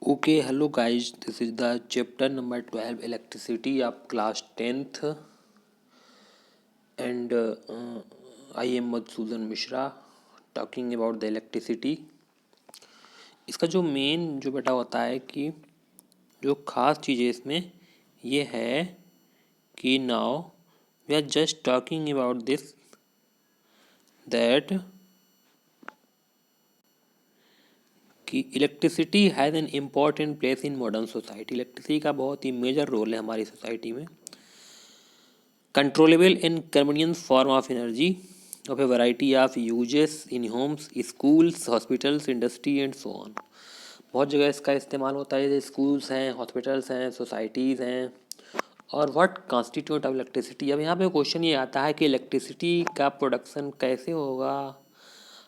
Okay, hello guys. This is the chapter number 12 electricity of class 10th and I am Madhusudan Mishra talking about the electricity. इसका जो main जो बेटा होता है कि जो खास चीज़ है इसमें ये है कि now we are just talking about this that कि electricity has an important place in modern society. Electricity का बहुत ही मेजर रोल है हमारी सोसाइटी में। Controllable and convenient form of energy of a variety of uses in homes, schools, hospitals, industry and so on। बहुत जगह इसका इस्तेमाल होता है, जैसे स्कूल्स हैं, हॉस्पिटल्स हैं, सोसाइटीज़ हैं। और व्हाट कॉन्स्टिट्यूट ऑफ इलेक्ट्रिसिटी। अब यहाँ पे क्वेश्चन ये आता है कि इलेक्ट्रिसिटी का प्रोडक्शन कैसे होगा,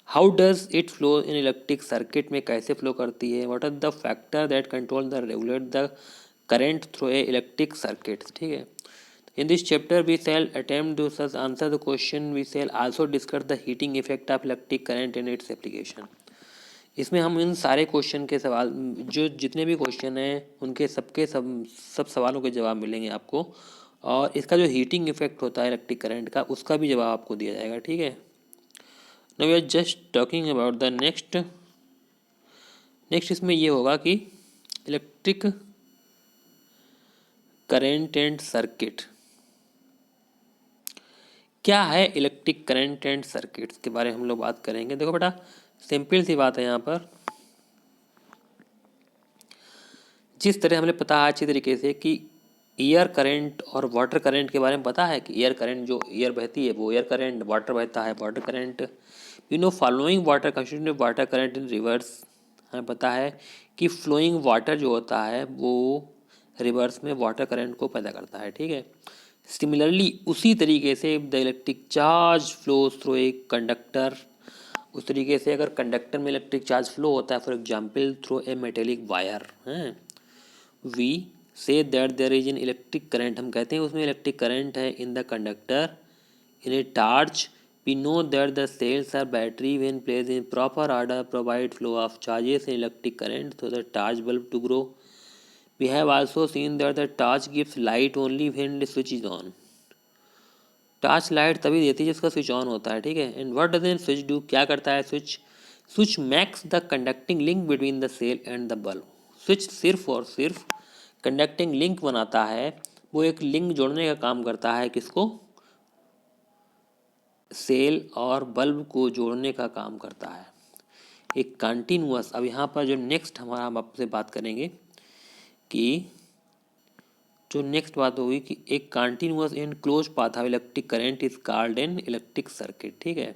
how does it flow in electric circuit में कैसे फ्लो करती है, what are the factor that control the regulate the current through a electric circuit. ठीक है, in this chapter we shall attempt to answer the question। we shall also discuss the heating effect of electric current and its application। इसमें हम इन सारे question के सवाल, जो जितने भी क्वेश्चन हैं उनके सब सवालों के जवाब मिलेंगे आपको। और इसका जो हीटिंग इफेक्ट होता है इलेक्ट्रिक करंट का, उसका भी जवाब आपको दिया जाएगा। ठीक है, now we are just talking about the next. इसमें ये होगा कि इलेक्ट्रिक करंट एंड सर्किट क्या है। इलेक्ट्रिक करंट एंड सर्किट्स के बारे में हम लोग बात करेंगे। देखो बेटा, सिंपल सी बात है यहाँ पर। जिस तरह हमें पता है अच्छी तरीके से कि एयर करंट और वाटर करंट के बारे में पता है कि एयर करंट जो एयर बहती है वो एयर करंट, वाटर बहता है water current. You know following water constitute water current in reverse. हमें पता है कि फ्लोइंग वाटर जो होता है वो रिवर्स में वाटर करंट को पैदा करता है। ठीक है, सिमिलरली उसी तरीके से the electric charge flows through a conductor. उस तरीके से अगर कंडक्टर में इलेक्ट्रिक चार्ज फ्लो होता है, for example through a metallic wire, हैं, we see that there is an electric current. हम कहते हैं उसमें इलेक्ट्रिक करंट है in the conductor. In a torch we know that the cells or battery when placed in proper order provide flow of charges in electric current through the torch bulb to grow. We have also seen that the torch gives light only when the switch is on। Torch light तभी देती है जिसका switch on होता है। ठीक है, and what does an switch do. क्या करता है switch. Switch makes the conducting link between the cell and the bulb. Switch सिर्फ और सिर्फ कंडक्टिंग लिंक बनाता है, वो एक लिंक जोड़ने का काम करता है। किसको, सेल और बल्ब को जोड़ने का काम करता है। एक कंटिन्यूअस। अब यहाँ पर जो नेक्स्ट हमारा हम आपसे बात करेंगे कि जो नेक्स्ट बात होगी कि एक continuous and close path of electric current is called an electric circuit. ठीक है,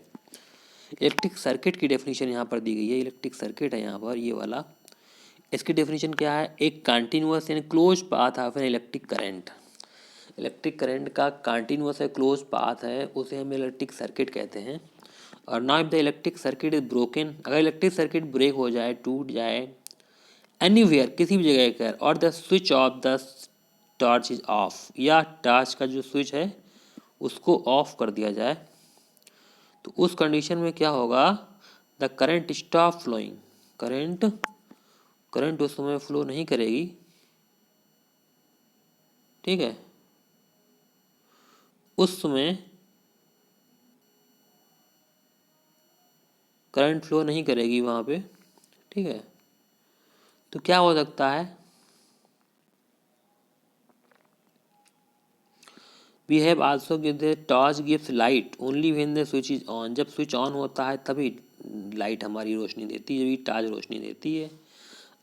इलेक्ट्रिक सर्किट की डेफिनेशन यहाँ पर दी गई है। इलेक्ट्रिक सर्किट है यहाँ पर ये वाला, इसकी डेफिनेशन क्या है। एक continuous and close path of N electric current. Electric current का कंटिन्यूअस है क्लोज पाथ है, उसे हम इलेक्ट्रिक सर्किट कहते हैं। और now if the electric circuit is broken, अगर इलेक्ट्रिक सर्किट ब्रेक हो जाए, टूट जाए, एनीवेयर किसी भी जगह कर, और the switch of the torch is of, या टॉर्च का जो स्विच है उसको ऑफ कर दिया जाए, तो उस कंडीशन में क्या होगा, the current stop flowing. Current उस समय फ्लो नहीं करेगी। ठीक है, उस समय करंट फ्लो नहीं करेगी वहाँ पे। ठीक है, तो क्या हो सकता है, we have also give the torch gives light only when the switch is on. जब स्विच ऑन होता है तभी लाइट हमारी रोशनी देती है, जब टॉर्च रोशनी देती है।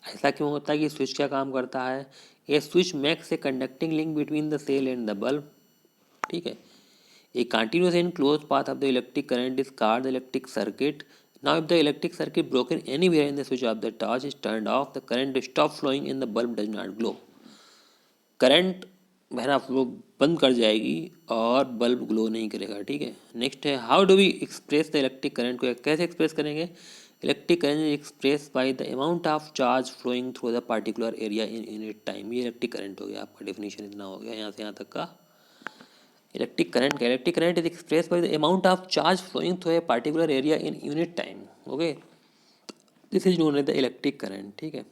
ऐसा क्यों होता है कि स्विच क्या काम करता है, a switch makes a conducting link between the cell and the bulb. ठीक है, a continuous and close path of the electric current is called the electric circuit. Now if the electric circuit broken anywhere in the switch of the torch is turned off, the current stop flowing and the bulb does not glow. Current बहना flow बंद कर जाएगी और bulb glow नहीं करेगा। ठीक है, next है how do we express the electric current को कैसे एक्सप्रेस करेंगे। Electric current is express by the amount of charge flowing through the particular area in unit time. ये इलेक्ट्रिक करंट हो गया, आपका डेफिनेशन इतना हो गया यहाँ से यहाँ तक का। Electric current is express by the amount of charge flowing through a particular area in unit time. Okay, this is known as the electric current. ठीक है,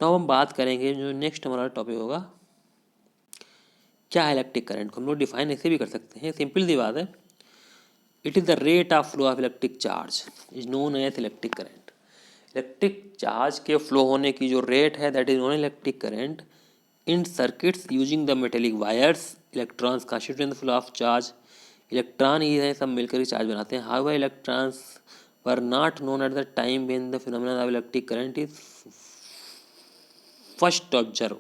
तो हम बात करेंगे जो नेक्स्ट हमारा टॉपिक होगा, क्या है इलेक्ट्रिक करंट को हम लोग डिफाइन ऐसे भी कर सकते हैं, सिंपल सी बात है। It is the rate of flow of electric charge is known as electric current. Electric charge के फ्लो होने की जो रेट है that is known electric current in circuits using the metallic wires. Electrons constitute the flow of charge. Electron ही है सब मिलकर charge बनाते हैं। How electrons were not known at the time when the phenomena of electric current is first observe.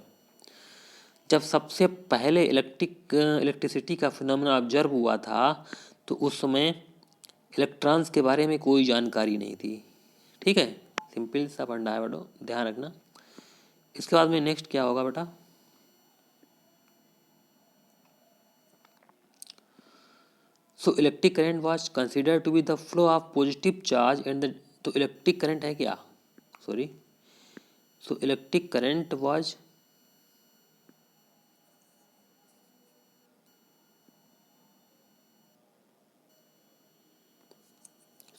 जब सबसे पहले electricity का फिनोमेना ऑब्जर्व हुआ था तो उस समय इलेक्ट्रॉन्स के बारे में कोई जानकारी नहीं थी। ठीक है, सिंपल सा फंडा है बेटो, ध्यान रखना। इसके बाद में नेक्स्ट क्या होगा बेटा, so electric current was consider to be the flow of positive charge and the, तो इलेक्ट्रिक करंट है क्या, sorry, so electric current was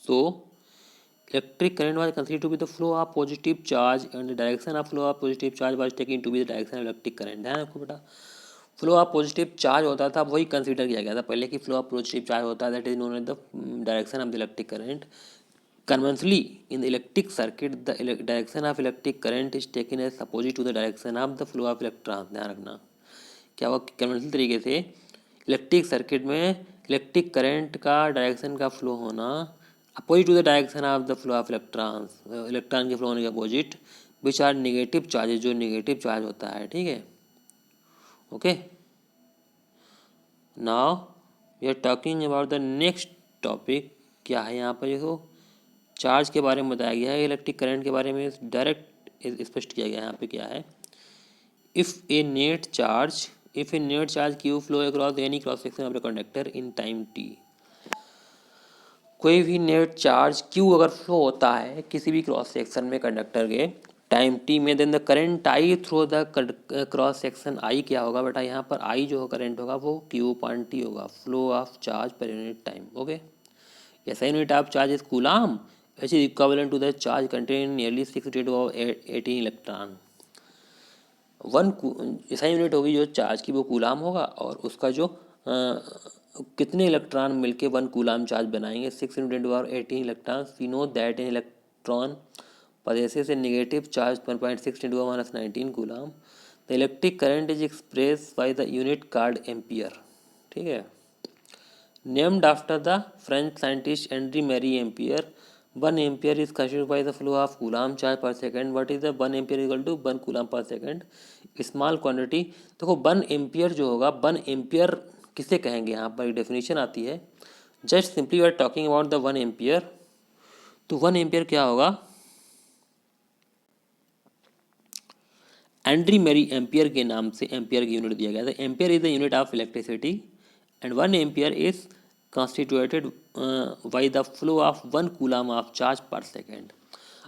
so electric current was considered to be the flow of positive charge and the direction of flow of positive charge was taken to be the direction of electric current। ध्यान रखो बेटा, flow of positive charge होता था वही consider किया गया था पहले कि फ्लो ऑफ पॉजिटिव चार्ज होता है that is known as the direction of the electric current. Conventionally in the electric circuit the direction of electric current is taken as opposite to the direction of the flow of electron. ध्यान रखना क्या हुआ, conventional तरीके से electric circuit में electric current का direction का flow होना opposite to the direction of the flow of electrons, electron के फ्लो होने के opposite, which are negative charges, जो नेगेटिव चार्ज होता है। ठीक है, okay. Now we are talking about the next topic. क्या है यहाँ पर, देखो चार्ज के बारे में बताया गया है, इलेक्ट्रिक करंट के बारे में डायरेक्ट स्पष्ट किया गया है। यहाँ पे क्या है, if a net charge Q flow across any cross section of the conductor in time T. कोई भी नेट चार्ज क्यू अगर फ्लो होता है किसी भी क्रॉस सेक्शन में कंडक्टर के टाइम टी में, then the current I through the cross section I क्या होगा बेटा, यहाँ पर आई जो करंट होगा वो क्यू अपॉन टी होगा, flow of charge per unit time. Okay, ऐसा unit of charge is coulomb, which is equivalent to the charge contained nearly 6 × 10⁻18 electron. ऐसा यूनिट होगी जो चार्ज की वो कूलाम होगा और उसका जो कितने इलेक्ट्रॉन मिलके 1 कूलाम चार्ज बनाएंगे, 6 × 10⁻18 electron. We know that an electron possesses a negative charge 1.6 × 10⁻19 coulomb. The electric current is express by the unit called ampere. ठीक है, named after the French scientist Andre Marie Ampere. 1 ampere is consumed by the flow of coulomb charge per second. What is the 1 ampere equal to 1 coulomb per second. Small quantity, देखो 1 ampere जो होगा, 1 ampere किसे कहेंगे, यहाँ पर definition आती है। Just simply we are talking about the 1 ampere. तो 1 एम्पियर क्या होगा, एंड्री मैरी एम्पियर के नाम से एम्पियर की यूनिट दिया गया था। Ampere is the unit of electricity and 1 ampere is constituted by the flow of 1 coulomb of charge per second.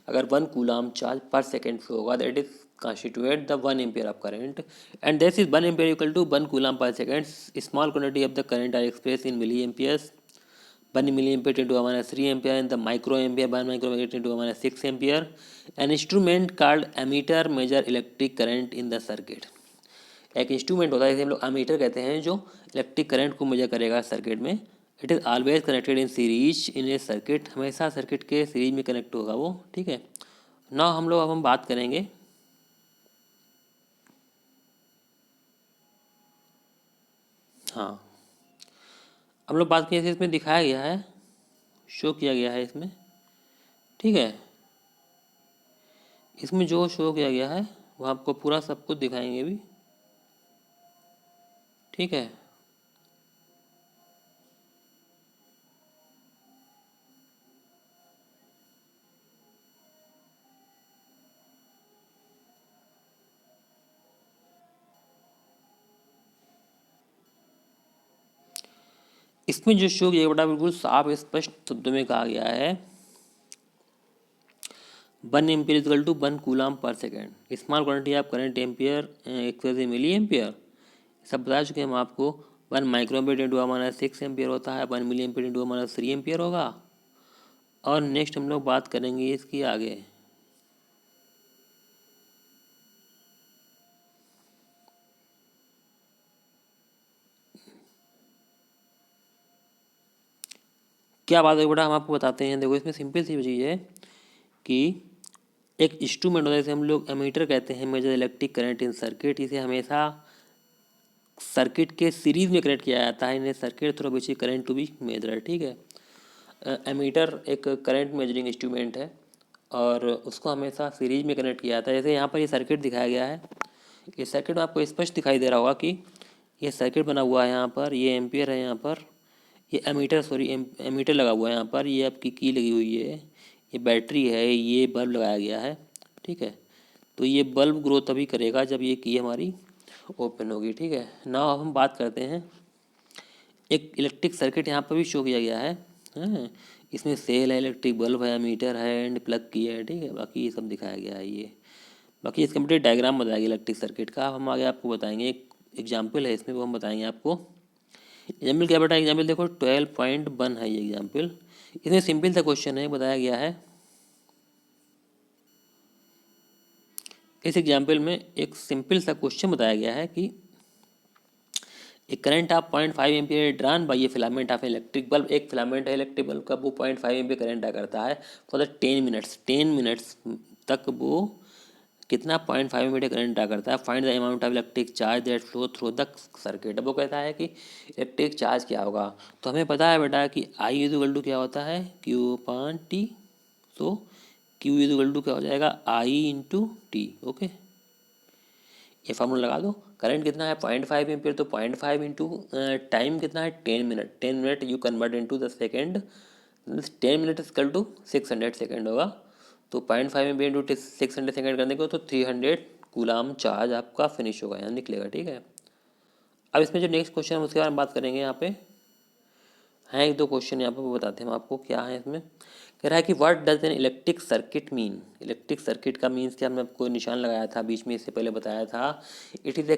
अगर 1 coulomb charge per second flow होगा that is constitute the 1 ampere of current, and this is 1 ampere equal to 1 coulomb per second. Small quantity of the current are expressed in milliamperes. 1 milliampere 10⁻³ ampere and the microampere 1 microampere 10⁻6 ampere. An instrument called ammeter measure electric current in the circuit. एक instrument होता है जिसे हम लोग ammeter कहते हैं जो electric current को मेजर करेगा सर्किट में। It is always connected in series in A circuit, हमेशा सर्किट के सीरीज में कनेक्ट होगा वो। ठीक है, ना हम लोग अब हम बात करेंगे हाँ, हम लोग बात किए इसमें दिखाया गया है, शो किया गया है इसमें। ठीक है, इसमें जो शो किया गया है वो आपको पूरा सब कुछ दिखाएंगे भी। ठीक है, इसमें जो शो किया बेटा बिल्कुल साफ स्पष्ट शब्दों में कहा गया है 1 ampere equal to 1 coulomb per second. Small quantity of current ampere express milliampere, सब बता चुके हैं हम आपको। 1 माइक्रोएम्पियर 10⁻6 एम्पियर होता है, 1 मिली एम्पियर 10⁻3 एम्पियर होगा। और नेक्स्ट हम लोग बात करेंगे इसकी आगे, क्या बात है बेटा, हम आपको बताते हैं। देखो इसमें सिंपल सी चीज़ है कि एक इंस्ट्रूमेंट होता है, जैसे हम लोग एमीटर कहते हैं, measure electric current in circuit. इसे हमेशा सर्किट के सीरीज में कनेक्ट किया जाता है, इन्हें circuit through basic current to be measure, ठीक है। एमीटर एक करंट मेजरिंग इंस्ट्रूमेंट है और उसको हमेशा सीरीज में कनेक्ट किया जाता है। जैसे यहाँ पर ये सर्किट दिखाया गया है, ये सर्किट में आपको स्पष्ट दिखाई दे रहा होगा कि ये सर्किट बना हुआ है, यहाँ पर ये एम्पियर है, यहाँ पर ये एमीटर, सॉरी एमीटर लगा हुआ है, यहाँ पर ये आपकी की लगी हुई है, ये बैटरी है, ये बल्ब लगाया गया है, ठीक है। तो ये बल्ब ग्रो तभी करेगा जब ये की हमारी ओपन होगी, ठीक है ना। अब हम बात करते हैं, एक इलेक्ट्रिक सर्किट यहाँ पर भी शो किया गया है, हैं? इसमें सेल है, इलेक्ट्रिक बल्ब है, मीटर है एंड प्लग की है, ठीक है। बाकी ये सब दिखाया गया है। ये बाकी इस कंप्लीट डायग्राम बताया गया इलेक्ट्रिक सर्किट का। अब हम आगे आपको बताएंगे, एक एग्जाम्पल है इसमें, वो हम बताएंगे आपको। एग्जाम्पल क्या बेटा, एग्जाम्पल देखो 12.1 है ये एग्जाम्पल। इसमें सिंपल सा क्वेश्चन है, बताया गया है। इस एग्जाम्पल में एक सिंपल सा क्वेश्चन बताया गया है कि एक current of 0.5 ampere drawn by A filament of electric bulb. एक फिलामेंट है इलेक्ट्रिक बल्ब का, वो 0.5 एम्पियर करंट ड्रा करता है फॉर द 10 मिनट्स तक। वो कितना 0.5 एम्पियर करंट ड्रा करता है। Find the amount of electric charge that flow through the circuit. अब वो कहता है कि इलेक्ट्रिक चार्ज क्या होगा। तो हमें पता है बेटा कि आई इक्वल टू क्या होता है, क्यू अपान टी। तो क्यू इक्वल टू क्या हो जाएगा, आई इंटू टी, ओके। ये फार्मूला लगा दो। करंट कितना है 0.5 एम्पियर, तो 0.5 इंटू टाइम कितना है 10 minute. 10 minute you convert into the second, 10 minute equal to 600 second होगा। तो 0.5 एम्पियर इंटू 600 सेकेंड करने को तो 300 कूलाम चार्ज आपका फिनिश होगा, यहाँ निकलेगा, ठीक है। अब इसमें जो नेक्स्ट क्वेश्चन है उसके बारे में बात करेंगे। यहाँ पे हैं एक दो क्वेश्चन, यहाँ पे वो बताते हैं हम आपको क्या है इसमें। कह रहा है कि what does N electric circuit mean. Electric circuit का मीन्स क्या, हमने आपको निशान लगाया था बीच में, इससे पहले बताया था। It is a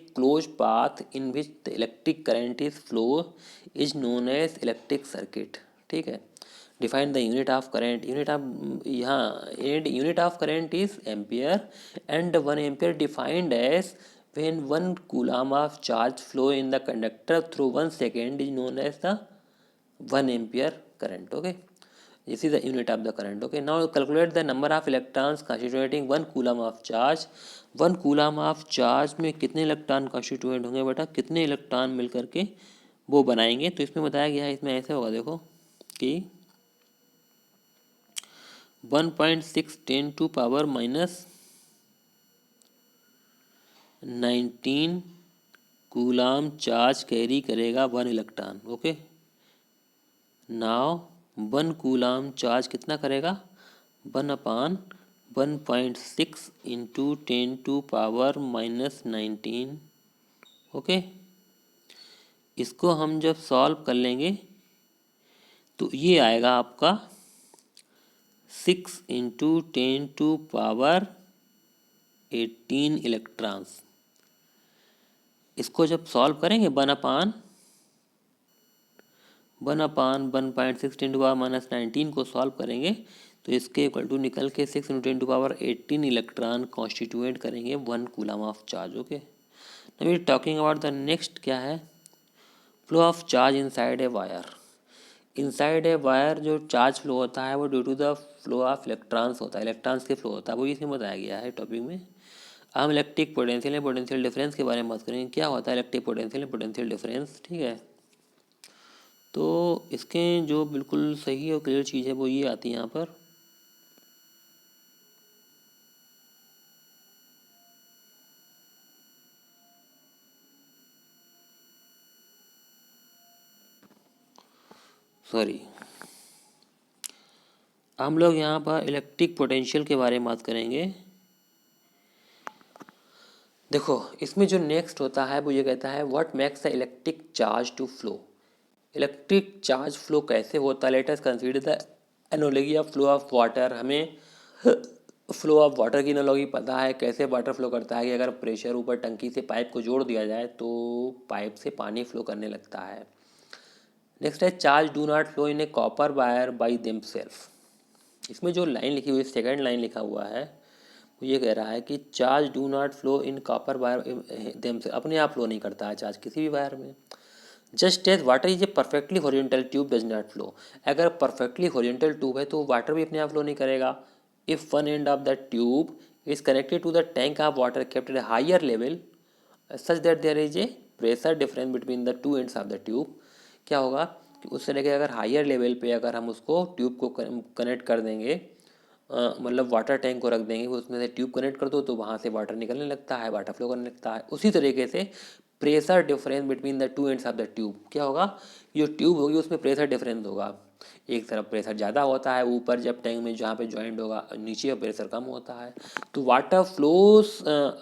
close path in which the electric current is flow is known as electric circuit, ठीक है। Define the unit of current. Unit of, यहाँ unit of current is ampere and 1 ampere defined as when 1 coulomb of charge flow in the conductor through 1 second is known as the 1 ampere current, okay. This is the unit of the current, okay. Now calculate the number of electrons constituting 1 coulomb of charge। 1 coulomb of charge में कितने electron constituent होंगे बेटा, कितने electron मिल करके वो बनाएंगे। तो इसमें बताया गया है, इसमें ऐसे होगा देखो कि 1.6 10⁻⁻19 कूलाम चार्ज कैरी करेगा 1 electron, okay. Now 1 coulomb charge कितना करेगा, 1/1.6 इंटू 10⁻⁻19, ओके। इसको हम जब सॉल्व कर लेंगे तो ये आएगा आपका 6 इंटू 10⁻18 इलेक्ट्रॉन्स। इसको जब सॉल्व करेंगे 1/1.6 10⁻⁻19 को सॉल्व करेंगे तो इसके इक्वल टू निकल के 6 इंटू 10⁻18 इलेक्ट्रॉन कॉन्स्टिट्यूएंट करेंगे 1 coulomb of charge, okay. Now we talking about the next क्या है, flow of charge inside a wire. Inside a wire जो चार्ज फ्लो होता है वो due to the flow of electrons होता है, इलेक्ट्रॉन्स के फ्लो होता है, वो इसमें बताया गया है टॉपिक में। हम इलेक्ट्रिक पोटेंशियल या पोटेंशियल डिफरेंस के बारे में बात करेंगे। क्या होता है इलेक्ट्रिक पोटेंशियल या पोटेंशियल डिफरेंस, ठीक है। तो इसके जो बिल्कुल सही और क्लियर चीज़ है वो ये आती है यहाँ पर। सॉरी, हम लोग यहाँ पर इलेक्ट्रिक पोटेंशियल के बारे में बात करेंगे। देखो इसमें जो नेक्स्ट होता है वो ये कहता है what makes the electric charge to flow. Electric charge flow कैसे होता है, let us consider the analogy of flow of water. हमें फ्लो ऑफ वाटर की एनालॉजी पता है, कैसे वाटर फ्लो करता है कि अगर प्रेशर ऊपर टंकी से पाइप को जोड़ दिया जाए तो पाइप से पानी फ्लो करने लगता है। नेक्स्ट है charge do not flow in A copper wire by them self. इसमें जो लाइन लिखी हुई है, सेकेंड लाइन लिखा हुआ है, वो ये कह रहा है कि charge do not flow in copper wire them से, अपने आप फ्लो नहीं करता है चार्ज किसी भी वायर में। Just as water is a perfectly horizontal tube does not flow. अगर परफेक्टली हॉरिजॉन्टल ट्यूब है तो वाटर भी अपने आप फ्लो नहीं करेगा। If one end of the tube is connected to the tank of water kept at higher level such that there is a pressure difference between the two ends of the tube, क्या होगा कि उस तरह के अगर higher level पे अगर हम उसको ट्यूब को कनेक्ट कर देंगे, मतलब वाटर टैंक को रख देंगे, उसमें से ट्यूब कनेक्ट कर दो तो वहाँ से वाटर निकलने लगता है, वाटर फ्लो करने लगता है। उसी तरीके से pressure difference between the two ends of the tube, क्या होगा, जो ट्यूब होगी उसमें प्रेशर डिफरेंस होगा। एक तरफ प्रेशर ज़्यादा होता है ऊपर जब टैंक में जहाँ पे ज्वाइंट होगा, नीचे प्रेशर कम होता है। तो water flows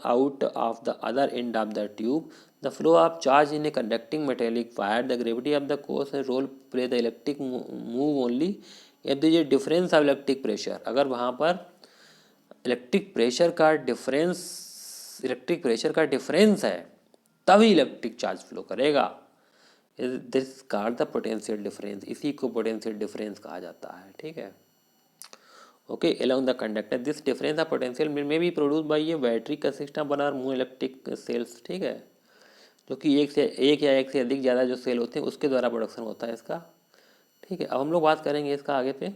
out of the other end of the tube. The flow of charge in a conducting metallic wire, the gravity of the course role play the electric move only if there is difference of electric pressure. अगर वहाँ पर electric pressure का difference है तभी electric charge flow करेगा। This called the potential difference, इसी को potential difference कहा जाता है, ठीक है। Okay, along the conductor this difference of potential में बी प्रोड्यूस बाई ये बैटरी कंसिस्ट ऑफ वन और मोर इलेक्ट्रिक सेल्स, ठीक है, जो कि एक या एक से अधिक ज़्यादा जो सेल होते हैं उसके द्वारा प्रोडक्शन होता है इसका, ठीक है। अब हम लोग बात करेंगे इसका आगे पे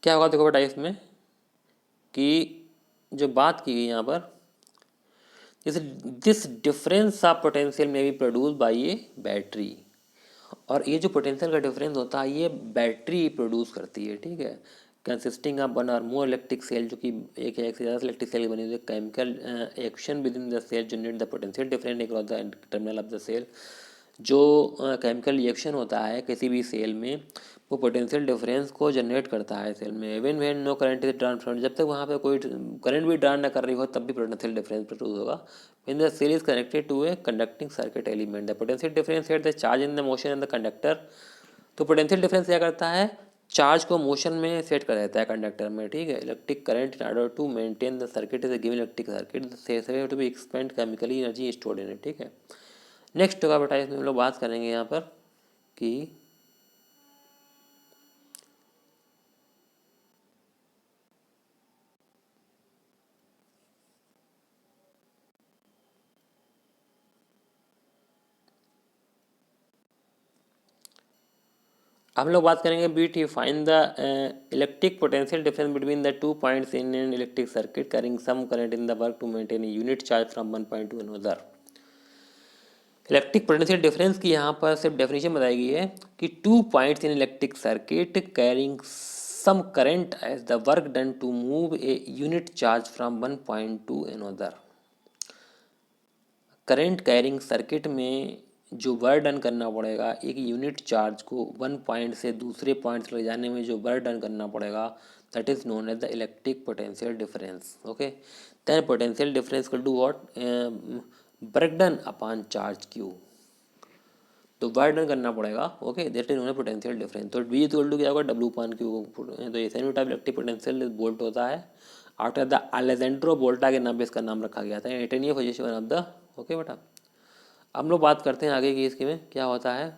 क्या होगा। देखो बेटा इसमें कि जो बात की गई यहाँ पर, दिस डिफरेंस ऑफ पोटेंशियल में B produce by A battery, और ये जो पोटेंशियल का डिफरेंस होता है ये बैटरी प्रोड्यूस करती है, ठीक है। कंसिस्टिंग ऑफ वन और मोर इलेक्ट्रिक सेल, जो कि एक या एक से ज़्यादा इलेक्ट्रिक सेल बनी हुई है। Chemical action within the cell generate the potential difference across the terminal of the cell. जो केमिकल रिएक्शन होता है किसी भी सेल में वो पोटेंशियल डिफरेंस को जनरेट करता है सेल में। Even when no current is transferred, जब तक वहाँ पे कोई करंट भी ड्रा ना कर रही हो तब भी पोटेंशियल डिफरेंस प्रोड्यूस होगा। When the cell is connected to a conducting circuit element, the potential difference at the charge in the motion in the conductor. तो पोटेंशियल डिफरेंस क्या करता है, चार्ज को मोशन में सेट कर देता है कंडक्टर में, ठीक है। Electric current in order to maintain the circuit is given electric circuit to be expend chemically energy stored in it, ठीक है। नेक्स्ट होगा बेटा इसमें हम लोग बात करेंगे यहाँ पर कि हम लोग बात करेंगे beat he find the electric potential difference between the 2 points in an electric circuit carrying some current in the work to maintain a unit charge from one point to another. Electric potential difference की यहाँ पर सिर्फ definition बताई गई है कि 2 points in electric circuit carrying some current as the work done to move a unit charge from one point to another. Current carrying circuit में जो वर्क डन करना पड़ेगा एक यूनिट चार्ज को वन पॉइंट से दूसरे पॉइंट ले जाने में जो वर्क डन करना पड़ेगा, that is known as the electric potential difference. Okay, then potential difference equal to what, work done upon charge Q. तो वर्क डन करना पड़ेगा, okay, that is known as potential difference. तो V equal to क्या होगा, W upon Q. तो ये unit of electric potential volt होता है। आफ्टर द अलेजेंड्रो वोल्टा के नाम पे इसका नाम रखा गया था। एटेनियम पोजीशन ऑफ द, ओके बेटा। हम लोग बात करते हैं आगे की, इसके में क्या होता है।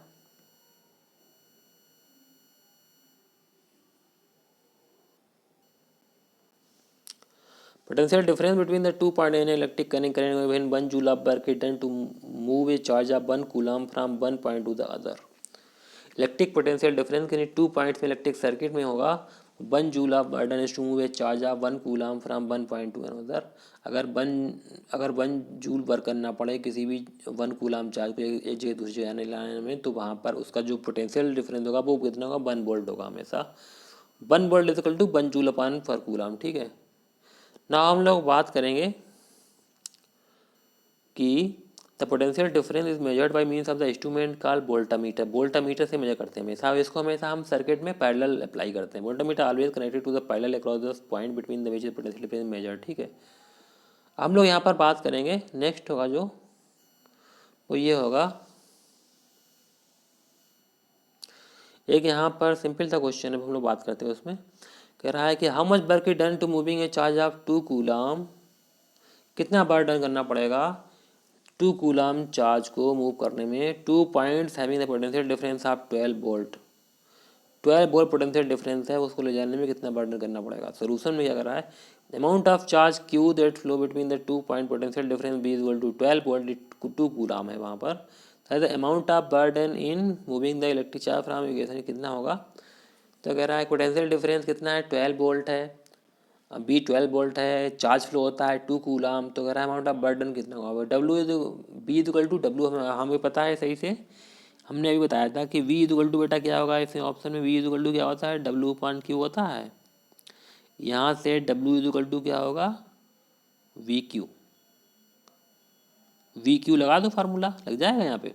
Potential difference between the two point in electric current when 1 joule of work is done to move a charge of 1 coulomb from one point to the other. Electric potential difference के 2 पॉइंट्स में electric circuit में होगा 1 joule of work done is to move a charge of 1 coulomb from one point to another. अगर 1 joule work करना पड़े किसी भी 1 coulomb charge को एक जगह दूसरी जगह लाने में, तो वहाँ पर उसका जो पोटेंशियल डिफरेंस होगा वो कितना होगा, 1 वोल्ट होगा हमेशा। 1 volt is equal to 1 joule upon per coulomb, ठीक है ना। हम लोग बात करेंगे कि the potential difference is measured by means of the instrument called voltmeter. Voltmeter से मेजर करते हैं हमेशा, इसको हमेशा हम सर्किट में पैरेलल अप्लाई करते हैं। Voltmeter always connected to the parallel across the point between the which potential difference measure, ठीक है। हम लोग यहाँ पर बात करेंगे, नेक्स्ट होगा जो वो ये होगा, एक यहाँ पर सिंपल सा क्वेश्चन है हम लोग बात करते हैं उसमें। कह रहा है कि how much work is done to moving a charge of 2 coulomb, कितना वर्क डन करना पड़ेगा 2 कूलम चार्ज को मूव करने में 2 points having the potential difference of 12 volt. 12 volt potential difference है, उसको ले जाने में कितना बर्डन करना पड़ेगा। सोल्यूशन में क्या कर रहा है, amount of charge Q that flow between the 2 point potential difference be equal to 12 volt 2 coulomb है वहाँ पर। The amount of burden in moving the electric charge from equation कितना होगा, तो कह रहा है पोटेंशियल डिफरेंस कितना है, 12 वोल्ट है, बी 12 वोल्ट है, चार्ज फ्लो होता है 2 कूलम, तो कह रहा है अमाउंट ऑफ बर्डन कितना होगा। W is be equal to W हमें पता है सही से, हमने अभी बताया था कि v इक्वल टू बेटा क्या होगा, इसमें ऑप्शन में v इक्वल टू क्या होता है, डब्ल्यू पॉइंट क्यू होता है। यहाँ से w इक्वल टू क्या होगा, वी क्यू लगा दो, फार्मूला लग जाएगा यहाँ पे।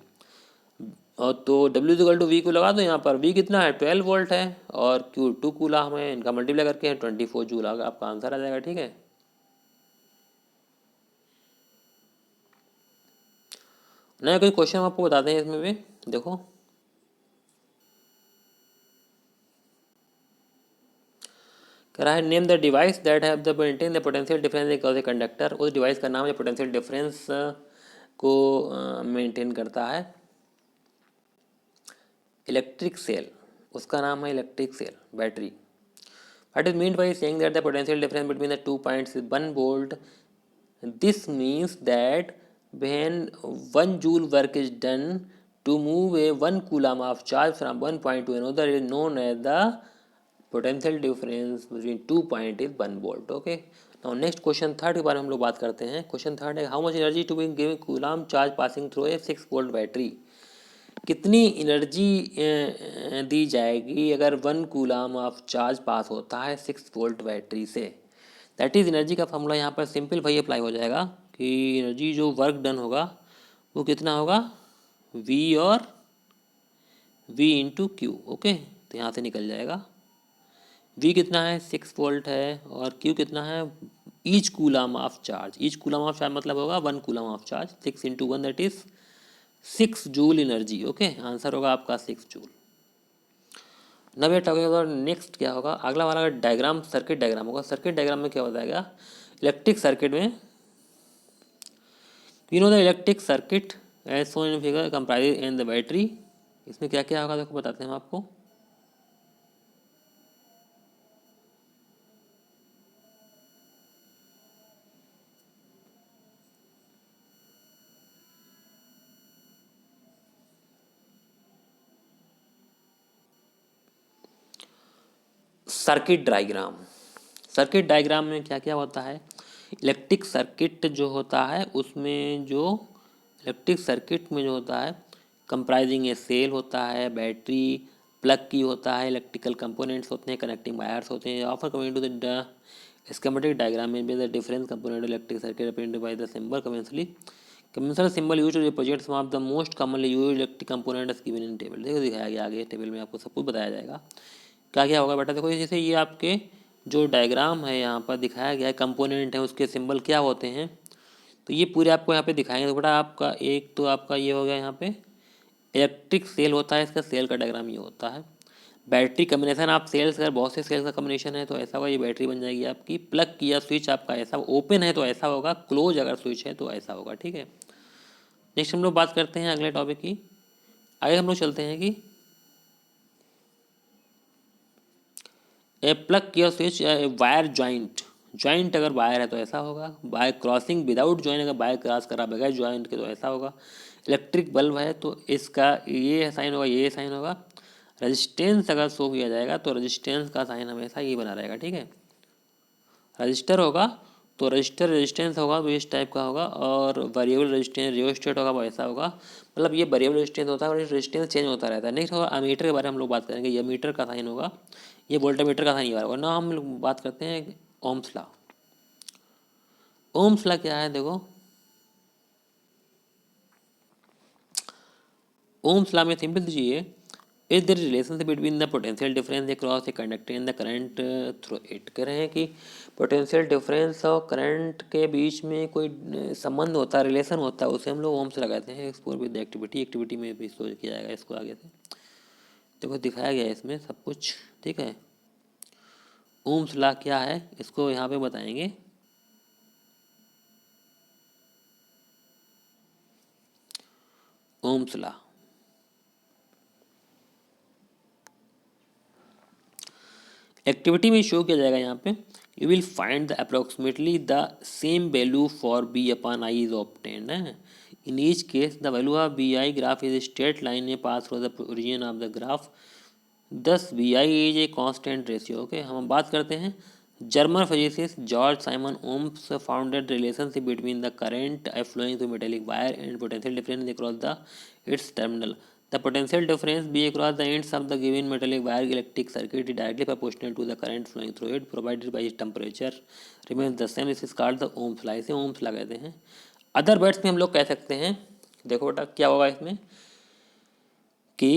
और तो w equal to V Q लगा दो, यहाँ पर v कितना है 12 वोल्ट है और q 2 कूलम है, इनका मल्टीप्लाई करके 24 जूल आपका आंसर आ जाएगा। ठीक है, नया कोई क्वेश्चन आपको बताते हैं इसमें भी, देखो कह रहा है name the device that have the maintain the potential difference across a conductor. उस डिवाइस का नाम है पोटेंशियल डिफरेंस को मेंटेन करता है। इलेक्ट्रिक सेल, उसका नाम है electric cell battery. What is mean by saying that the potential difference between the 2 points is 1 volt, this means that when 1 joule work is done to move a 1 coulomb of charge from one point to another is known as the potential difference between 2 point is 1 volt. Okay, now next question third के बारे में हम लोग बात करते हैं। Question third है, how much energy to be given coulomb charge passing through a 6 volt battery. कितनी एनर्जी दी जाएगी अगर 1 कूलम ऑफ चार्ज पास होता है 6 वोल्ट बैटरी से। दैट इज़ एनर्जी का फॉर्मूला यहाँ पर सिंपल भाई अप्लाई हो जाएगा कि एनर्जी जो वर्क डन होगा वो कितना होगा, V और V इंटू क्यू। ओके, तो यहाँ से निकल जाएगा V कितना है 6 वोल्ट है और Q कितना है, each coulomb of charge, each coulomb of charge मतलब होगा 1 coulomb of charge, 6 into 1 that is 6 joule energy. Okay, answer होगा आपका 6 जूल। नवे टॉपिक और नेक्स्ट क्या होगा, अगला वाला डायग्राम सर्किट डायग्राम होगा। सर्किट डायग्राम में क्या हो जाएगा, इलेक्ट्रिक सर्किट में you know the electric circuit as shown in figure comprise in the battery. इसमें क्या क्या होगा देखो बताते हैं हम आपको। सर्किट डायग्राम, सर्किट डायग्राम में क्या क्या होता है, इलेक्ट्रिक सर्किट जो होता है उसमें जो इलेक्ट्रिक सर्किट में जो होता है कंप्राइजिंग ए सेल होता है, बैटरी, प्लग की होता है, इलेक्ट्रिकल कंपोनेंट्स होते हैं, कनेक्टिंग वायर्स होते हैं। Offer coming to the schematic diagram में the different component of electric circuit represented by the symbol conventionally conventional symbol used to represent some of the most commonly used electric component as given in table। देखो दिखाया गया आगे table में आपको सब कुछ बताया जाएगा क्या क्या होगा बेटा। देखो जैसे ये आपके जो डायग्राम है यहाँ पर दिखाया गया है, कंपोनेंट है उसके सिंबल क्या होते हैं, तो ये पूरे आपको यहाँ पे दिखाएंगे। तो बेटा आपका एक तो आपका ये हो गया यहाँ पे इलेक्ट्रिक सेल होता है, इसका सेल का डायग्राम ये होता है। बैटरी कम्बिनेशन आप सेल्स, अगर बहुत से सेल्स का कम्बिनेशन है तो ऐसा होगा, ये बैटरी बन जाएगी आपकी। प्लग किया स्विच आपका ऐसा ओपन है तो ऐसा होगा, क्लोज अगर स्विच है तो ऐसा होगा। ठीक है, नेक्स्ट हम लोग बात करते हैं अगले टॉपिक की। आगे हम लोग चलते हैं कि ए प्लग किया स्विच वायर ज्वाइंट, ज्वाइंट अगर वायर है तो ऐसा होगा। वायर क्रॉसिंग विदाउट ज्वाइंट, अगर वायर क्रॉस करा बगैर ज्वाइंट के तो ऐसा होगा। इलेक्ट्रिक बल्ब है तो इसका ये साइन होगा, ये साइन होगा। रेजिस्टेंस अगर शो किया जाएगा तो रेजिस्टेंस का साइन हमेशा ये बना रहेगा। ठीक है, रजिस्टर होगा तो रजिस्टर रेजिस्टेंस होगा तो इस टाइप का होगा, और वेरिएबल रेजिस्टेंस रियोस्टेट होगा वो ऐसा होगा। मतलब ये वेरिएबल रेजिस्टेंस होता है और रेजिस्टेंस चेंज होता रहता है। नेक्स्ट होगा अमीटर के बारे में हम लोग बात करेंगे, ये मीटर का साइन होगा, ये वोल्टामीटर का साइन ये होगा ना। हम लोग बात करते हैं ओम्स लॉ। ओम्स लॉ क्या है देखो, ओम्स लॉ में सिंपल दीजिए is the relationship between the potential difference across a conductor in the current through it. कह रहे हैं कि पोटेंशियल डिफरेंस और करंट के बीच में कोई संबंध होता है, रिलेशन होता है, उसे हम लोग ओम्स लगाते हैं। एक्सप्लोर विद एक्टिविटी, एक्टिविटी में भी एक्सप्लोर किया जाएगा इसको आगे से। देखो दिखाया गया है इसमें सब कुछ। ठीक है, ओम्स लॉ क्या है इसको यहाँ पे बताएंगे। ओम्स लॉ एक्टिविटी में शो किया जाएगा यहाँ पे, you will find the approximately the same value for V upon I is obtained है। In each case the value of V I graph is straight line a pass through the origin of the graph, thus V I is a constant ratio. Okay, हम बात करते हैं German physicist George Simon Ohm's founded relationship between the current flowing through metallic wire and potential difference across the its terminal. The potential difference B across the ends of the given metallic wire electric circuit is directly proportional to the current flowing through it, provided by its temperature remains the same. This is called the Ohm's law। इसे Ohm's law कहते हैं। Other words में हम लोग कह सकते हैं, देखो बेटा क्या होगा इसमें कि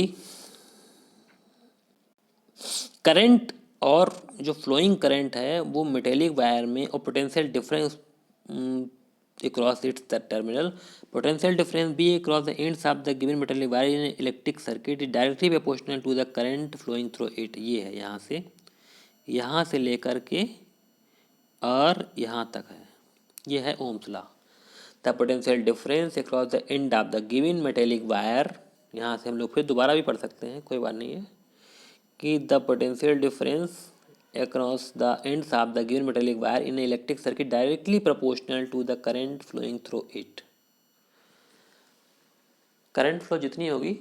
करंट और जो फ्लोइंग करंट है वो मेटेलिक वायर में और potential difference across its terminal, potential difference B across the ends of the given metallic wire in an electric circuit is directly proportional to the current flowing through it। ये है यहाँ से लेकर के और यहाँ तक है, ये है Ohm's law. The potential difference across the end of the given metallic wire, यहाँ से हम लोग फिर दोबारा भी पढ़ सकते हैं, कोई बात नहीं है, कि the potential difference across the ends of the given metallic wire in an electric circuit directly proportional to the current flowing through it। Current flow जितनी होगी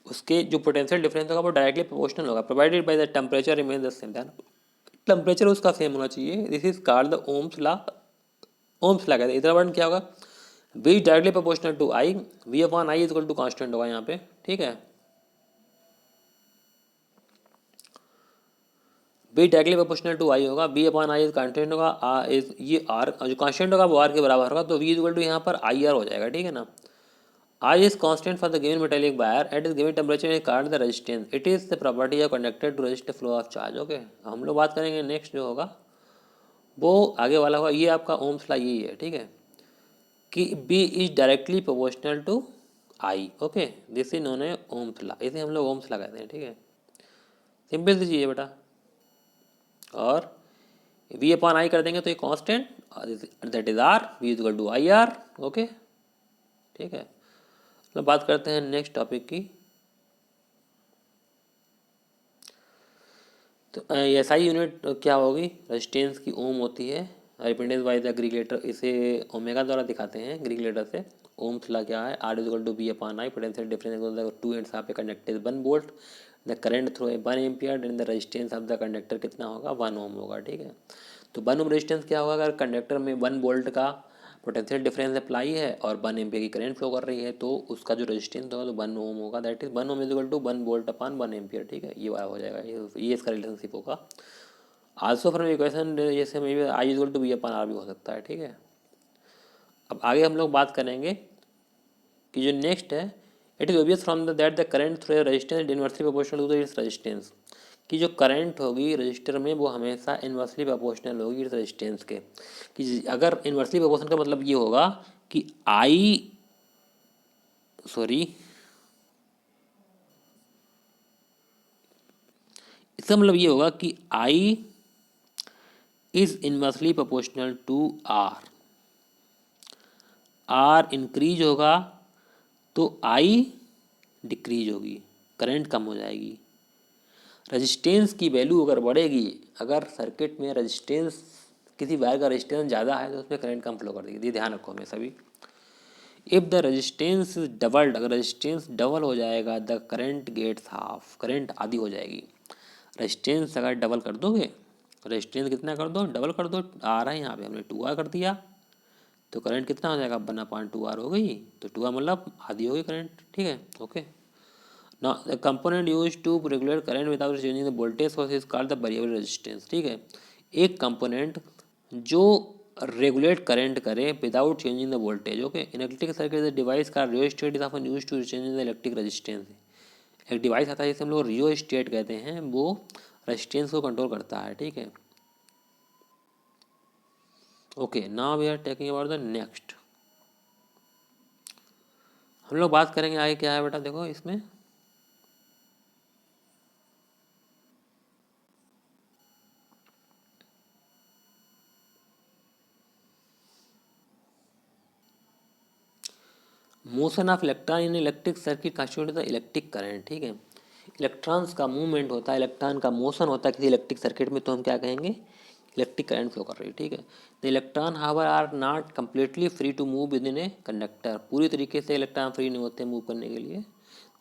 उसके जो पोटेंशियल डिफरेंस होगा वो डायरेक्टली प्रोपोर्शनल होगा, provided by the temperature remain the same. Temperature उसका same होना चाहिए। This is called the Ohm's law. Ohm's law कहते हैं। इधर वर्ड क्या होगा, V directly proportional to I, V upon I is equal to constant होगा यहाँ पे, ठीक है। B directly proportional to I होगा, बी अपॉन आई कांस्टेंट होगा, इज ये आर जो कांस्टेंट होगा वो आर के बराबर होगा, तो वी इज इक्वल टू यहाँ पर आई आर हो जाएगा, ठीक है ना। I is constant for the given metallic wire at is given temperature is called the resistance. It is the property of conductor to resist flow of charge. Okay, हम लोग बात करेंगे नेक्स्ट जो होगा वो आगे वाला होगा, ये आपका ओम्स लॉ यही है, ठीक है, कि B is directly proportional to I. Okay, this is known है ओम्स लॉ, इसे हम लोग ओम्स लॉ कहते हैं, ठीक है। सिंपल सी चीज़ है बेटा। और वी अपॉन आई कर देंगे तो ये constant, that is R, V is equal to I R. Okay, ठीक है। तो बात करते हैं नेक्स्ट टॉपिक की। तो एस आई यूनिट क्या होगी, रेजिस्टेंस की ओम होती है, represented by the Greek letter, इसे ओमेगा द्वारा दिखाते हैं ग्रीक लेटर से। ओम्स लॉ क्या है, R is equal to B upon I, potential difference two ends of a conductor 1 volt, the current through a 1 ampere and the resistance of the conductor कितना होगा, 1 ohm होगा, ठीक है। तो 1 ohm resistance क्या होगा, अगर कंडक्टर में 1 वोल्ट का पोटेंशियल डिफरेंस अप्लाई है और 1 एम्पियर की करंट फ्लो कर रही है तो उसका जो रेजिस्टेंस होगा तो 1 ओम होगा, that is 1 ohm is equal to 1 volt upon 1 ampere, ठीक है। ये वाला हो जाएगा, ये इसका रिलेशनशिप होगा। आल्सो फ्रॉम इक्वेशन जैसे में I is equal to B upon R भी हो सकता है, ठीक है। अब आगे हम लोग बात करेंगे कि जो नेक्स्ट है, it is obvious from that the current through resistance inversely proportional to its resistance, कि जो करंट होगी रजिस्टर में वो हमेशा इन्वर्सली प्रोपोर्शनल होगी इस रेजिस्टेंस के। कि अगर इन्वर्सली प्रोपोर्शनल का मतलब ये होगा कि इसका मतलब ये होगा कि I is inversely proportional to R. R increase होगा तो आई डिक्रीज होगी, करंट कम हो जाएगी। रेजिस्टेंस की वैल्यू अगर बढ़ेगी, अगर सर्किट में रेजिस्टेंस किसी वायर का रेजिस्टेंस ज़्यादा है तो उसमें करंट कम फ्लो कर देगी, ये ध्यान रखो हमेशा भी। इफ़ द रेजिस्टेंस डबल्ड, अगर रेजिस्टेंस डबल हो जाएगा, the current gets half, current आधी हो जाएगी। रेजिस्टेंस अगर डबल कर दोगे, रेजिस्टेंस कितना कर दो, डबल कर दो, आ रहा है यहाँ पे हमने 2R कर दिया तो करंट कितना हो जाएगा, 1/2R हो गई, तो 2R मतलब आधी हो गई करंट, ठीक है। Okay, now the component used to regulate current without changing the voltage source is called the variable resistance, ठीक है। एक कंपोनेंट जो रेगुलेट करंट करे without changing the voltage. Okay, in electric circuit the device का rheostat is often used to change the electric resistance. एक device आता है जिसे हम लोग रियोस्टेट कहते हैं, वो रेजिस्टेंस को कंट्रोल करता है, ठीक है। Okay, now we are talking about the next. हम लोग बात करेंगे आगे क्या है बेटा, देखो इसमें motion of electron in electric circuit constitute the electric current, ठीक है। इलेक्ट्रॉन्स का मूवमेंट होता है, इलेक्ट्रॉन का मोशन होता है किसी इलेक्ट्रिक सर्किट में, तो हम क्या कहेंगे, इलेक्ट्रिक करंट फ्लो कर रही है, ठीक है। The electron however are not completely free to move within a conductor, पूरी तरीके से इलेक्ट्रॉन फ्री नहीं होते मूव करने के लिए।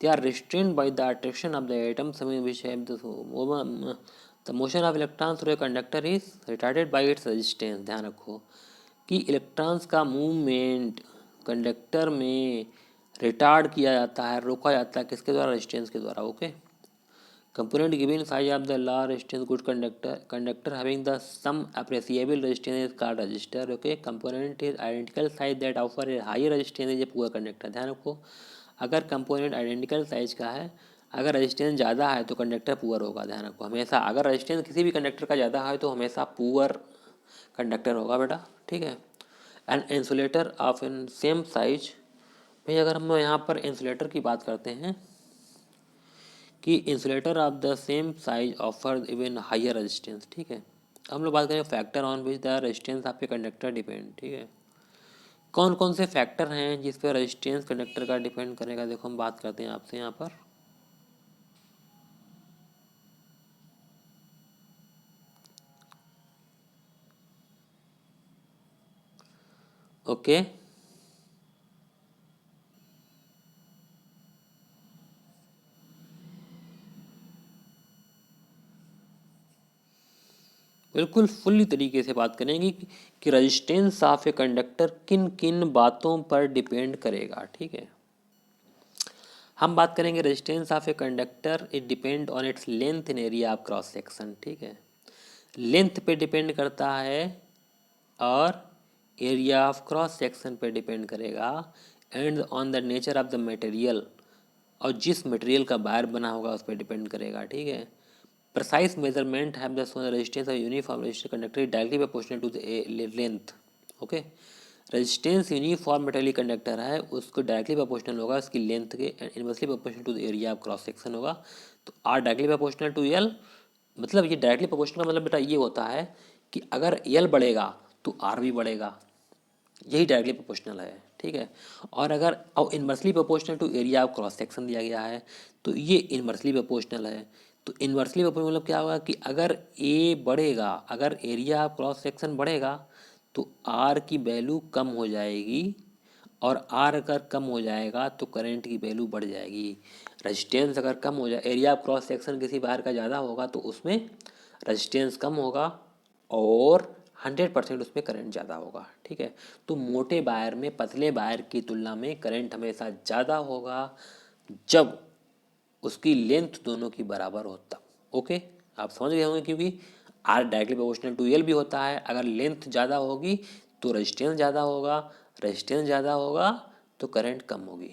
They are restrained by the attraction of the atoms which have the motion of electrons through a conductor is retarded by its resistance. ध्यान रखो कि इलेक्ट्रॉन्स का मूवमेंट कंडक्टर में रिटार्ड किया जाता है, रोका जाता है, किसके द्वारा, रेजिस्टेंस के द्वारा, okay. Component given size of the low resistance good conductor having the some appreciable resistance is called resistor, okay। component is identical size that offer a higher resistance is a poor conductor। ध्यान रखो अगर component identical size का है, अगर resistance ज़्यादा है तो conductor poor होगा। ध्यान रखो हमेशा अगर रेजिस्टेंस किसी भी कंडक्टर का ज़्यादा है तो हमेशा पुअर कंडक्टर होगा बेटा, ठीक है। And insulator of in same size, भाई अगर हम यहाँ पर इंसुलेटर की बात करते हैं कि insulator of the same size offer even higher resistance, ठीक है। हम लोग बात करें factor on which the resistance of a conductor depend, ठीक है। कौन कौन से फैक्टर हैं जिस पर रेजिस्टेंस कंडक्टर का डिपेंड करेगा, देखो हम बात करते हैं आपसे यहाँ पर। ओके बिल्कुल फुल्ली तरीके से बात करेंगे कि रेजिस्टेंस ऑफ ए कंडक्टर किन किन बातों पर डिपेंड करेगा, ठीक है। हम बात करेंगे resistance of a conductor it depend on its length in area of cross section, ठीक है। लेंथ पे डिपेंड करता है और एरिया ऑफ क्रॉस सेक्शन पे डिपेंड करेगा, and on the nature of the material, और जिस मटेरियल का वायर बना होगा उस पर डिपेंड करेगा, ठीक है। Precise measurement have the resistance of uniform resistance conductor directly proportional to the length, okay. Resistance uniform metallic conductor है उसको डायरेक्टली प्रोपोर्शनल होगा उसकी लेंथ के, and inversely proportional to the area of cross section होगा। तो R directly proportional to L, मतलब ये directly proportional का मतलब बेटा ये होता है कि अगर एल बढ़ेगा तो आर भी बढ़ेगा, यही डायरेक्टली प्रोपोर्शनल है, ठीक है। और अगर inversely proportional to area of cross section दिया गया है तो ये इनवर्सली प्रोपोर्शनल है। तो इनवर्सली प्रोपोर्शनल मतलब क्या होगा कि अगर ए बढ़ेगा, अगर एरिया ऑफ क्रॉस सेक्शन बढ़ेगा तो आर की वैल्यू कम हो जाएगी, और आर अगर कम हो जाएगा तो करंट की वैल्यू बढ़ जाएगी। रेजिस्टेंस अगर कम हो जाए, एरिया ऑफ क्रॉस सेक्शन किसी वायर का ज़्यादा होगा तो उसमें रेजिस्टेंस कम होगा और 100% उसमें करंट ज़्यादा होगा, ठीक है। तो मोटे वायर में पतले वायर की तुलना में करंट हमेशा ज़्यादा होगा जब उसकी लेंथ दोनों की बराबर होता, ओके। आप समझ गए होंगे क्योंकि R directly proportional to L भी होता है, अगर लेंथ ज़्यादा होगी तो रेजिस्टेंस ज़्यादा होगा, रेजिस्टेंस ज़्यादा होगा तो करंट कम होगी,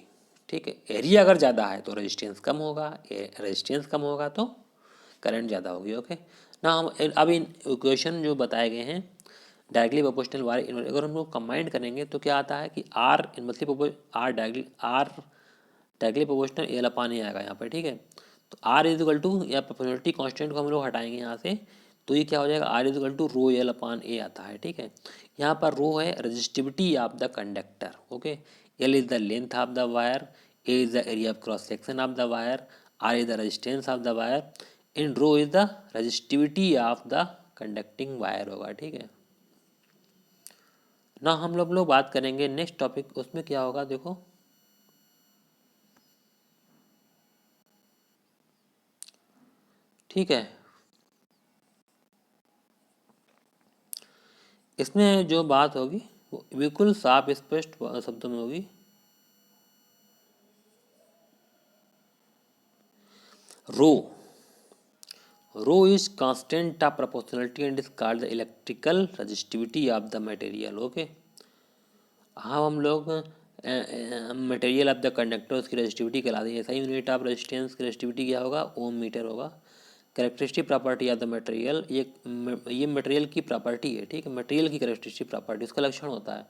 ठीक है। एरिया अगर ज़्यादा है तो रेजिस्टेंस कम होगा, रेजिस्टेंस कम होगा तो करंट ज़्यादा होगी, ओके ना। हम अब इन इक्वेशन जो बताए गए हैं डायरेक्टली प्रोपोर्शनल वायर, अगर हम लोग कंबाइंड करेंगे तो क्या आता है कि R inversely or directly proportional L upon A आएगा यहाँ पर, ठीक है। तो आर इज इक्वल टू, या प्रोपोर्शनलिटी कांस्टेंट को हम लोग हटाएंगे यहाँ से, तो ये क्या हो जाएगा, R is equal to rho L upon A आता है, ठीक है। यहाँ पर रो है resistivity of the conductor, okay. L is the length of the wire, A is the area of cross section of the wire, R is the resistance of the wire, in rho is the resistivity of the conducting wire होगा, ठीक है ना। हम लोग बात करेंगे next topic, उसमें क्या होगा देखो, ठीक है। इसमें जो बात होगी वो बिल्कुल साफ स्पष्ट शब्दों में होगी। Rho, rho is constant of proportionality and is called the electrical resistivity of the material, okay. हाँ हम लोग मटेरियल ऑफ द कंडक्टर उसकी रजिस्टिविटी कहलाती है। सही यूनिट ऑफ रेजिस्टेंस की रजिस्टिविटी क्या होगा, ओम मीटर होगा। Characteristic property of the material, ये मटेरियल की प्रॉपर्टी है, ठीक है। मटेरियल की कैरेक्टरिस्टिक प्रॉपर्टी उसका लक्षण होता है।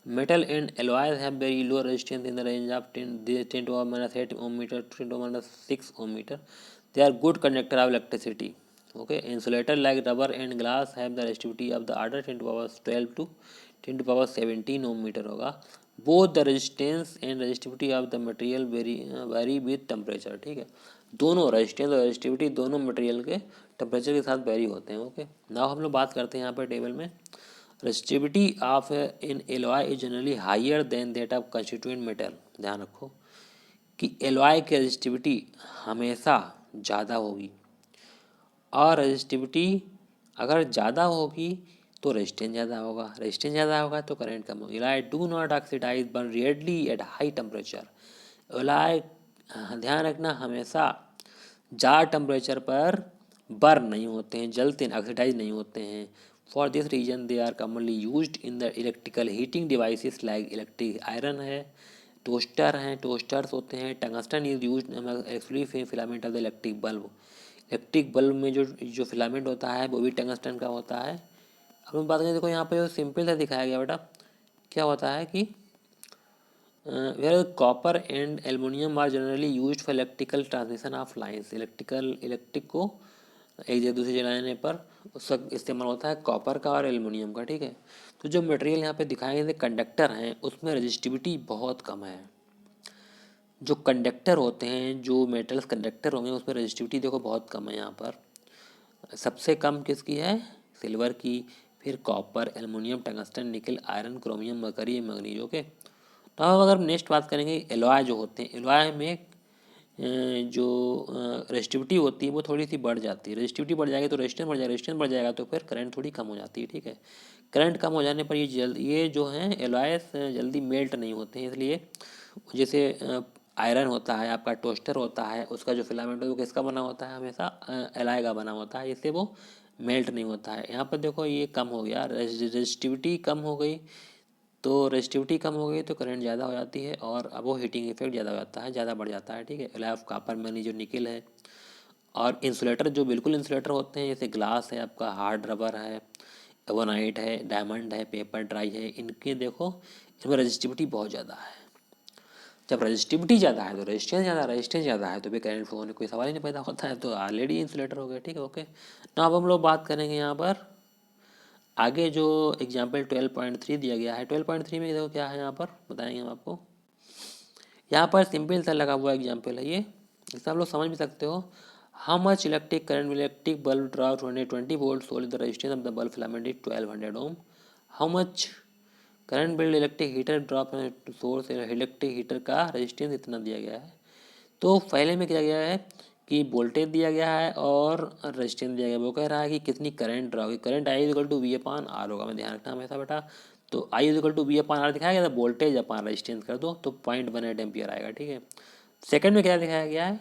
Metal and alloys have very low resistance in the range of 10⁻8 ohm metre to 10⁻6 ohm metre. They are good conductor of electricity, okay. Insulator like rubber and glass have the resistivity of the order 10⁻12 to 10⁻17 ohm metre होगा। Both the resistance and resistivity of the material vary with temperature, ठीक है। दोनों resistance और resistivity दोनों material के temperature के साथ very होते हैं। ओके, नाउ हम लोग बात करते हैं यहाँ पर टेबल में, resistivity of an alloy is generally higher than that of constituent metal. ध्यान रखो कि एलॉय की रेजिस्टिविटी हमेशा ज़्यादा होगी, और रेजिस्टिविटी अगर ज़्यादा होगी तो रेजिस्टेंस ज़्यादा होगा, रेजिस्टेंस ज़्यादा होगा तो करंट कम होगा। Alloy do not oxidise burn rarely at high temperature. Alloy, ध्यान रखना, हमेशा ज़्यादा टेम्परेचर पर बर्न नहीं होते हैं, जलते हैं, ऑक्सीडाइज नहीं होते हैं। For this reason they are commonly used in the electrical heating devices like electric iron है, टोस्टर हैं, टोस्टर्स होते हैं। Tungsten is use actually filament of the electric bulb. Electric bulb में जो जो फिलामेंट होता है वो भी टंगस्टन का होता है। अब हम बात करें, देखो यहाँ पे जो सिंपल सा दिखाया गया बेटा, क्या होता है कि where copper and aluminium are generally used for electrical transmission of lines. Electric को एक जगह दूसरी जलाने पर उसका इस्तेमाल होता है कॉपर का और एल्युमिनियम का। ठीक है, तो जो मटेरियल यहाँ पे दिखाए गए कंडक्टर हैं उसमें रजिस्टिविटी बहुत कम है। जो कंडक्टर होते हैं, जो मेटल्स कंडक्टर होंगे उसमें रजिस्टिविटी देखो बहुत कम है। यहाँ पर सबसे कम किसकी है? सिल्वर की, फिर कॉपर, एल्युमिनियम, टंगस्टन, निकल, iron, chromium, mercury, manganese. Okay, तो अब अगर नेक्स्ट बात करेंगे एलॉय जो होते हैं, एलॉय में जो रेजिस्टिविटी होती है वो थोड़ी सी बढ़ जाती है। रेजिस्टिविटी बढ़ जाएगी तो रेजिस्टेंस बढ़ जाएगा, रेजिस्टेंस बढ़ जाएगा तो फिर करंट थोड़ी कम हो जाती है। ठीक है, करंट कम हो जाने पर ये जो हैं एलॉयस जल्दी मेल्ट नहीं होते हैं, इसलिए जैसे आयरन होता है, आपका टोस्टर होता है, उसका जो फिलामेंट है वो किसका बना होता है? हमेशा एलॉय का बना होता है, इससे वो मेल्ट नहीं होता है। यहाँ पर देखो ये कम हो गया, रेजिस्टिविटी कम हो गई, तो रेजिस्टिविटी कम हो गई तो करंट ज़्यादा हो जाती है, और अब वो हीटिंग इफेक्ट ज़्यादा हो जाता है, ज़्यादा बढ़ जाता है। ठीक है, एलॉय ऑफ कॉपर मैंने जो निकल है, और इंसुलेटर जो बिल्कुल इंसुलेटर होते हैं जैसे ग्लास है, आपका हार्ड रबर है, एवोनाइट है, डायमंड है, पेपर ड्राई है, इनके देखो इनमें रजिस्टिविटी बहुत ज़्यादा है। जब रजिस्टिविटी ज़्यादा है तो रेजिस्टेंस ज़्यादा है तो भी करंट फ्लो होने कोई सवाल ही नहीं पैदा होता है, तो ऑलरेडी इंसुलेटर हो गया। ठीक है, ओके, ना अब हम लोग बात करेंगे यहाँ पर आगे जो एग्जाम्पल 12.3 दिया गया है। 12.3 में देखो क्या है, यहाँ पर बताएंगे हम आपको। यहाँ पर सिंपल सा लगा हुआ एग्जाम्पल है ये, इससे आप लोग समझ भी सकते हो। How much electric current will electric bulb draw 20 volt source the resistance of the bulb filament is 1200 ohm. How much current बिल्ड electric heater draw source, electric heater का रेजिस्टेंस इतना दिया गया है। तो पहले में किया गया है कि वोल्टेज दिया गया है और रेजिस्टेंस दिया गया है। वो कह रहा है कि कितनी करंट ड्रा होगी, current I equal to V upon R होगा, मैं ध्यान रखना हमेशा बेटा। तो I equal to V upon R दिखाया गया था, वोल्टेज अपान रेजिस्टेंस कर दो तो 0.18 एम्पियर आएगा। ठीक है, सेकंड में क्या दिखाया गया है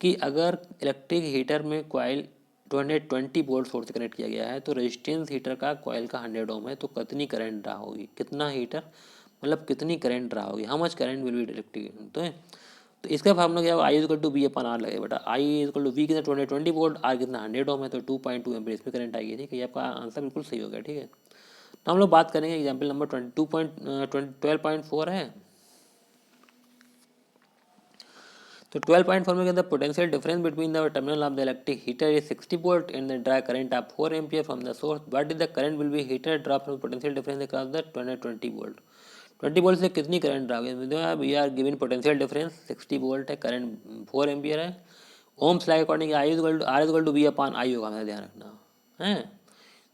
कि अगर इलेक्ट्रिक हीटर में कॉइल 220 वोल्ट सोर्स से कनेक्ट किया गया है तो रेजिस्टेंस हीटर का कॉइल का 100 ओम है, तो कितनी करंट ड्रा होगी, कितना हीटर मतलब कितनी करंट ड्रा होगी, how much current will be electric. तो इसका फार्मूला क्या होगा? I equal to V upon R लगेगा बेटा। आई इक्वल टू वी कितना 20 वोल्ट, आर कितना 100 ओम है, तो 2.2 एम्पियर इसमें करंट आएगी। ठीक है, ये आपका आंसर बिल्कुल सही हो गया। ठीक है, तो हम लोग बात करेंगे एग्जाम्पल नंबर 12.4 है। तो 12.4 में कहते हैं potential difference between the terminal of the electric heater is 60 volt and the draw current of 4 ampere from the source, what is the current will be heater draw from potential difference across the 220 volt. 20 volt से कितनी current draw होगी? We are given potential difference 60 volt है, current 4 ampere है। Ohm's law के according I equal to R equal to B अपान आई होगा, हमें ध्यान रखना है,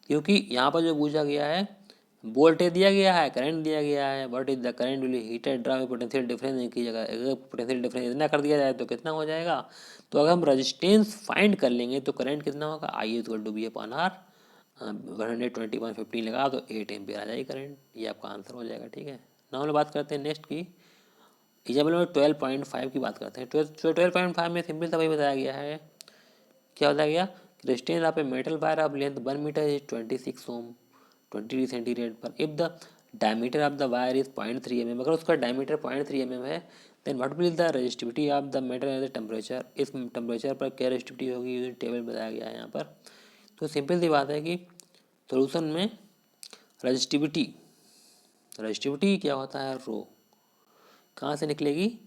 क्योंकि यहाँ पर जो पूछा गया है वोल्टेज दिया गया है, करंट दिया गया है, what is the current will heated draw potential difference की जगह अगर पोटेंशियल डिफरेंस इतना कर दिया जाए तो कितना हो जाएगा। तो अगर हम रजिस्टेंस फाइंड कर लेंगे तो करंट कितना होगा? I equal to B upon R, 120/15 लगा तो 8 एम्पियर आ जाएगी करंट, ये आपका आंसर हो जाएगा। ठीक है, ना हम लोग बात करते हैं नेक्स्ट की, एग्जाम्पल में 12.5 की बात करते हैं। 12.5 में सिंपल सा वही बताया गया है, क्या बताया गया? Resistance of a metal wire of length 1 metre is 26 ohm 20 centigrade पर। If the diameter of the wire is 0.3 mm, अगर उसका डायमीटर 0.3 mm है, then what will the resistivity of the metal at the temperature. इस temperature पर क्या resistivity होगी, table बताया गया है यहाँ पर। तो सिंपल सी बात है कि सोल्यूशन में रेजिस्टिविटी रेजिस्टिविटी क्या होता है? रो कहाँ से निकलेगी?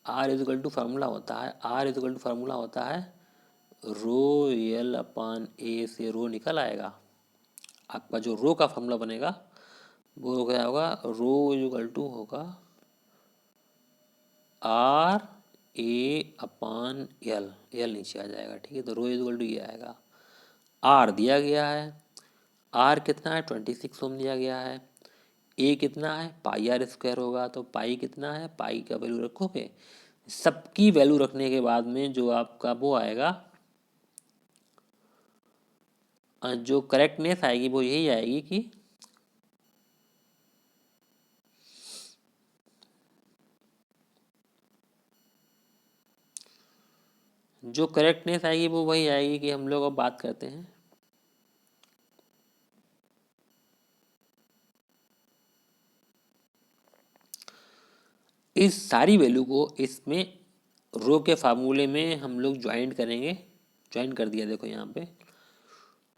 आर इजिकल टू फार्मूला होता है, आर इजिकल टू फार्मूला होता है रो एल अपान ए से रो निकल आएगा। आपका जो रो का फार्मूला बनेगा वो क्या होगा? रो इजिकल टू होगा आर A/L, एल नीचे आ जाएगा, ठीक है। तो रो इज इक्वल टू ये आएगा। आर दिया गया है, आर कितना है 26 ओम दिया गया है। ए कितना है पाई आर स्क्वायर होगा, तो पाई कितना है, पाई का वैल्यू रखोगे, सबकी वैल्यू रखने के बाद में जो आपका वो आएगा, जो करेक्टनेस आएगी वो यही आएगी कि जो करेक्टनेस आएगी वो वही आएगी कि हम लोग अब बात करते हैं इस सारी वैल्यू को इसमें रो के फार्मूले में हम लोग ज्वाइन करेंगे। ज्वाइन कर दिया देखो यहाँ पे,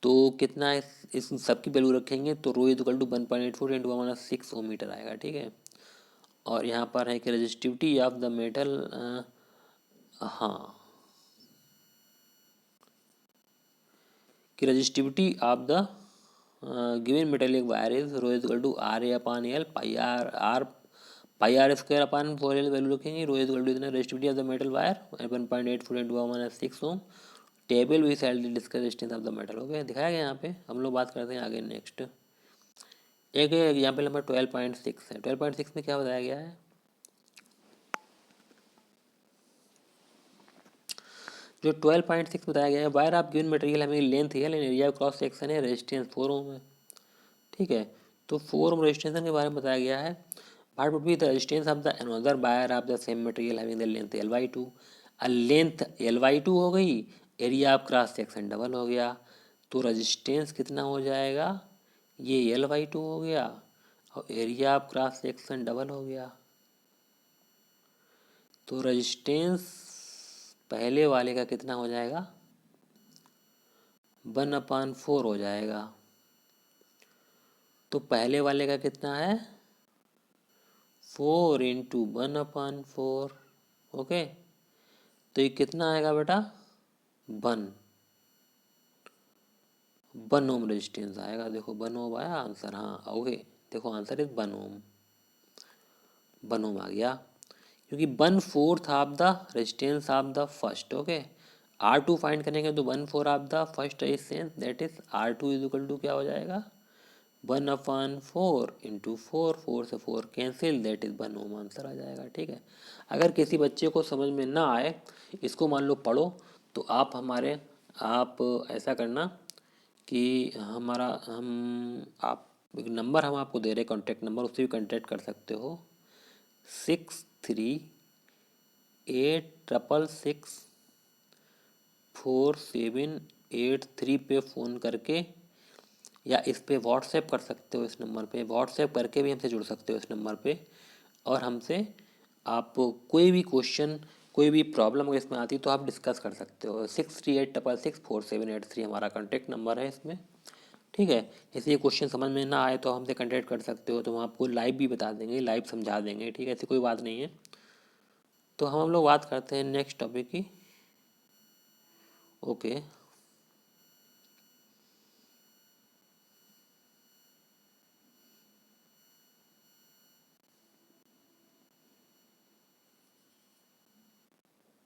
तो कितना है, इस सबकी वैल्यू रखेंगे तो rho is equal to 1.84 into 6 ohm metre आएगा, ठीक है। और यहाँ पर है कि रेजिस्टिविटी ऑफ द मेटल, हाँ, कि resistivity of the given metallic wire is rho is equal to R A upon L pi R square upon 4L value रखेंगे। रो इज इक्वल टू इतना resistivity of the metal wire 1.84 into 6 ohm. Table we सैलरी discuss resistance of the metal, हो गया, दिखाया गया यहाँ पे। हम लोग बात करते हैं आगे नेक्स्ट। एक एग्जाम्पल नंबर 12.6 है। 12.6 में क्या बताया गया है, जो 12.6 बताया गया है, वायर ऑफ गिवन मटेरियल हमें लेंथ है, एरिया क्रॉस सेक्शन है, रेजिस्टेंस 4 ओम है, ठीक है। तो 4 ओम रेजिस्टेंस के बारे में बताया गया है। What would be the resistance of the another wire of the same material having the length L/2। Length L/2 हो गई, area of cross section double हो गया, तो रेजिस्टेंस कितना हो जाएगा, ये L/2 हो गया और area of cross section double हो गया। तो रेजिस्टेंस पहले वाले का कितना हो जाएगा, 1/4 हो जाएगा। तो पहले वाले का कितना है, 4 इंटू 1/4, ओके। तो ये कितना आएगा बेटा, 1 ओम रेजिस्टेंस आएगा। देखो 1 ओम आया आंसर, हाँ ओके। देखो आंसर इज 1 ओम आ गया, क्योंकि 1/4 of the resistance of the first, okay. R2 find करेंगे तो 1/4 of the first resistance, that is R2 is equal to क्या हो जाएगा, 1/4 इंटू 4 से 4 cancel, that is 1 ohm answer आ जाएगा, ठीक है। अगर किसी बच्चे को समझ में ना आए, इसको मान लो पढ़ो, तो आप ऐसा करना कि आप एक नंबर हम आपको दे रहे हैं कॉन्टैक्ट नंबर, उससे भी कॉन्टैक्ट कर सकते हो। 6386664783 पे फ़ोन करके, या इस पे व्हाट्सएप कर सकते हो, इस नंबर पे व्हाट्सएप करके भी हमसे जुड़ सकते हो इस नंबर पे। और हमसे आप कोई भी क्वेश्चन, कोई भी प्रॉब्लम अगर इसमें आती तो आप डिस्कस कर सकते हो। 6386664783 हमारा कॉन्टैक्ट नंबर है इसमें, ठीक है। इसलिए क्वेश्चन समझ में ना आए तो हमसे कॉन्टैक्ट कर सकते हो, तो हम आपको लाइव भी बता देंगे, लाइव समझा देंगे, ठीक है, ऐसी कोई बात नहीं है। तो हम लोग बात करते हैं नेक्स्ट टॉपिक की, ओके।